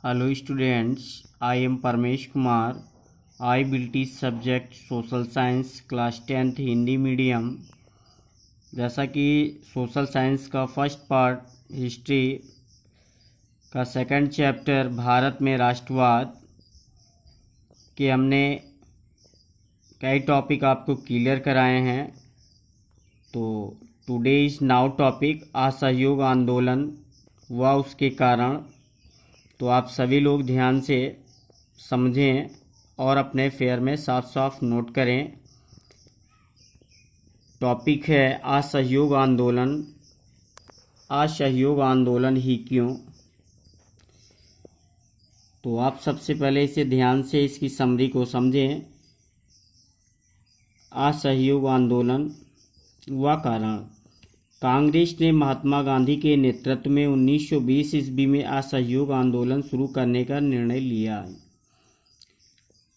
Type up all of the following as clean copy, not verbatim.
Hello students, I am Parmesh Kumar. I will teach subject Social Science class 10th Hindi medium. जैसा कि social science का first part history का second chapter Bharat में राष्ट्रवाद के हमने कई टॉपिक आपको क्लियर कराए हैं। तो टुडे इज़ नाउ टॉपिक असहयोग आंदोलन व उसके कारण। तो आप सभी लोग ध्यान से समझें और अपने फेयर में साफ साफ नोट करें। टॉपिक है असहयोग आंदोलन। असहयोग आंदोलन ही क्यों? तो आप सबसे पहले इसे ध्यान से इसकी समरी को समझें। असहयोग आंदोलन व कारण। कांग्रेस ने महात्मा गांधी के नेतृत्व में 1920 ईस्वी में असहयोग आंदोलन शुरू करने का निर्णय लिया।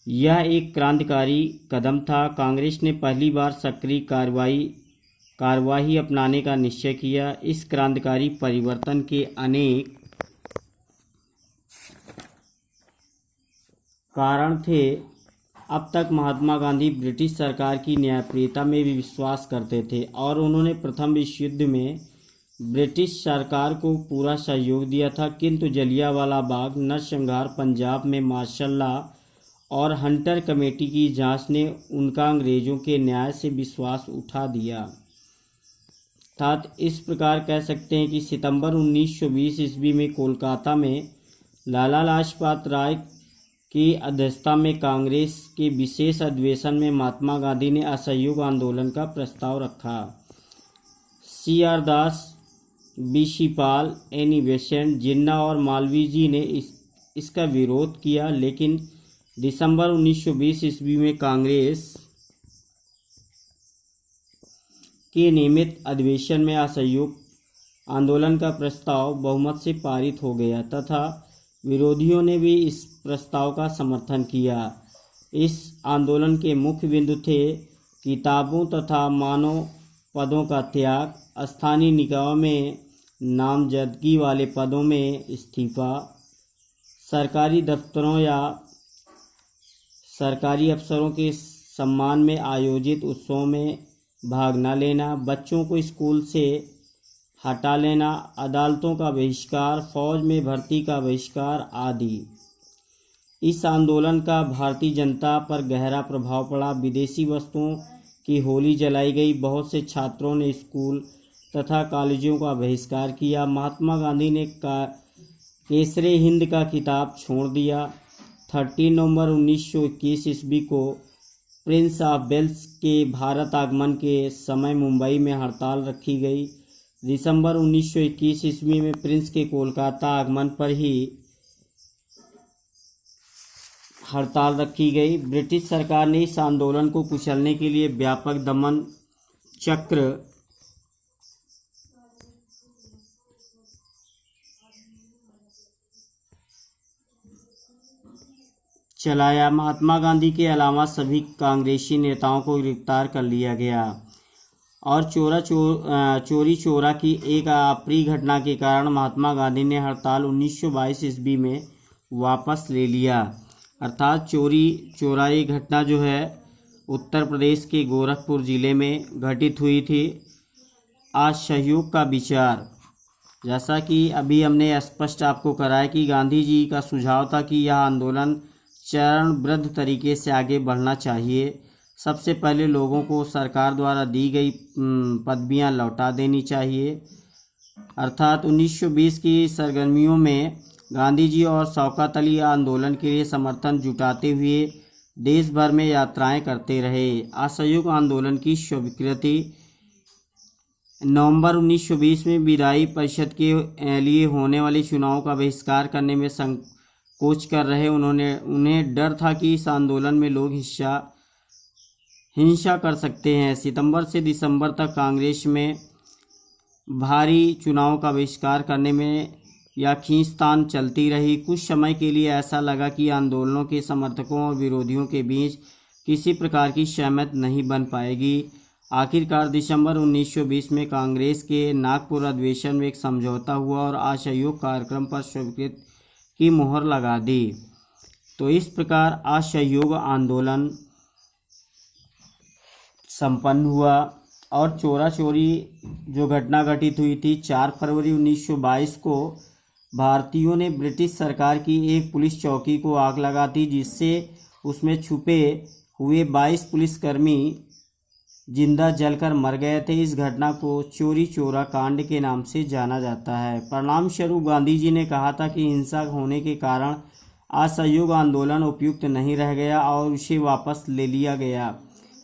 यह एक क्रांतिकारी कदम था। कांग्रेस ने पहली बार सक्रिय कार्यवाही अपनाने का निश्चय किया। इस क्रांतिकारी परिवर्तन के अनेक कारण थे। अब तक महात्मा गांधी ब्रिटिश सरकार की न्यायप्रियता में भी विश्वास करते थे और उन्होंने प्रथम विश्व युद्ध में ब्रिटिश सरकार को पूरा सहयोग दिया था, किंतु जलियांवाला बाग नरसंहार, पंजाब में मार्शल लॉ और हंटर कमेटी की जांच ने उनका अंग्रेजों के न्याय से विश्वास उठा दिया। अर्थात इस प्रकार कह सकते हैं कि सितंबर 1920 ईस्वी में कोलकाता में लाला लाजपत राय की अध्यक्षता में कांग्रेस के विशेष अधिवेशन में महात्मा गांधी ने असहयोग आंदोलन का प्रस्ताव रखा। C.R. दास, B.C. पाल, एनी बेसेंट, जिन्ना और मालवीय जी ने इसका विरोध किया, लेकिन दिसंबर 1920 ईस्वी में कांग्रेस के नियमित अधिवेशन में असहयोग आंदोलन का प्रस्ताव बहुमत से पारित हो गया तथा विरोधियों ने भी इस प्रस्ताव का समर्थन किया। इस आंदोलन के मुख्य बिंदु थे किताबों तथा मानव पदों का त्याग, स्थानीय निकायों में नामजदगी वाले पदों में इस्तीफा, सरकारी दफ्तरों या सरकारी अफसरों के सम्मान में आयोजित उत्सवों में भाग न लेना, बच्चों को स्कूल से हटा लेना, अदालतों का बहिष्कार, फौज में भर्ती का बहिष्कार आदि। इस आंदोलन का भारतीय जनता पर गहरा प्रभाव पड़ा। विदेशी वस्तुओं की होली जलाई गई। बहुत से छात्रों ने स्कूल तथा कॉलेजों का बहिष्कार किया। महात्मा गांधी ने केसरे हिंद का खिताब छोड़ दिया। 13 नवंबर 1921 ईस्वी को प्रिंस ऑफ वेल्स के भारत आगमन के समय मुंबई में हड़ताल रखी गई। दिसंबर 1921 ईस्वी में प्रिंस के कोलकाता आगमन पर ही हड़ताल रखी गई। ब्रिटिश सरकार ने इस आंदोलन को कुचलने के लिए व्यापक दमन चक्र चलाया। महात्मा गांधी के अलावा सभी कांग्रेसी नेताओं को गिरफ्तार कर लिया गया और चोरी चोरा की एक अप्रिय घटना के कारण महात्मा गांधी ने हड़ताल 1922 ईस्वी में वापस ले लिया। अर्थात चोरी चोराई घटना जो है उत्तर प्रदेश के गोरखपुर ज़िले में घटित हुई थी। असहयोग का विचार, जैसा कि अभी हमने स्पष्ट आपको कराया कि गांधी जी का सुझाव था कि यह आंदोलन चरणबद्ध तरीके से आगे बढ़ना चाहिए। सबसे पहले लोगों को सरकार द्वारा दी गई पदवियां लौटा देनी चाहिए। अर्थात 1920 की सरगर्मियों में गांधी जी और शौकत अली आंदोलन के लिए समर्थन जुटाते हुए देश भर में यात्राएं करते रहे। असहयोग आंदोलन की स्वीकृति नवंबर 1920 में विधायी परिषद के लिए होने वाले चुनाव का बहिष्कार करने में संकोच कर रहे। उन्हें डर था कि इस आंदोलन में लोग हिंसा कर सकते हैं। सितंबर से दिसंबर तक कांग्रेस में भारी चुनाव का बहिष्कार करने में या खींचतान चलती रही। कुछ समय के लिए ऐसा लगा कि आंदोलनों के समर्थकों और विरोधियों के बीच किसी प्रकार की सहमति नहीं बन पाएगी। आखिरकार दिसंबर 1920 में कांग्रेस के नागपुर अधिवेशन में एक समझौता हुआ और असहयोग कार्यक्रम पर स्वीकृत की मुहर लगा दी। तो इस प्रकार असहयोग आंदोलन संपन्न हुआ और चोरा चोरी जो घटना घटित हुई थी 4 फरवरी 1922 को भारतीयों ने ब्रिटिश सरकार की एक पुलिस चौकी को आग लगा दी, जिससे उसमें छुपे हुए 22 पुलिसकर्मी जिंदा जलकर मर गए थे। इस घटना को चोरी चोरा कांड के नाम से जाना जाता है। परिणाम स्वरूप गांधी जी ने कहा था कि हिंसा होने के कारण असहयोग आंदोलन उपयुक्त नहीं रह गया और उसे वापस ले लिया गया,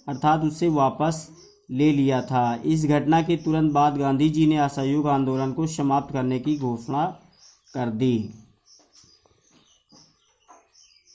अर्थात उसे वापस ले लिया था। इस घटना के तुरंत बाद गांधी जी ने असहयोग आंदोलन को समाप्त करने की घोषणा कर दी।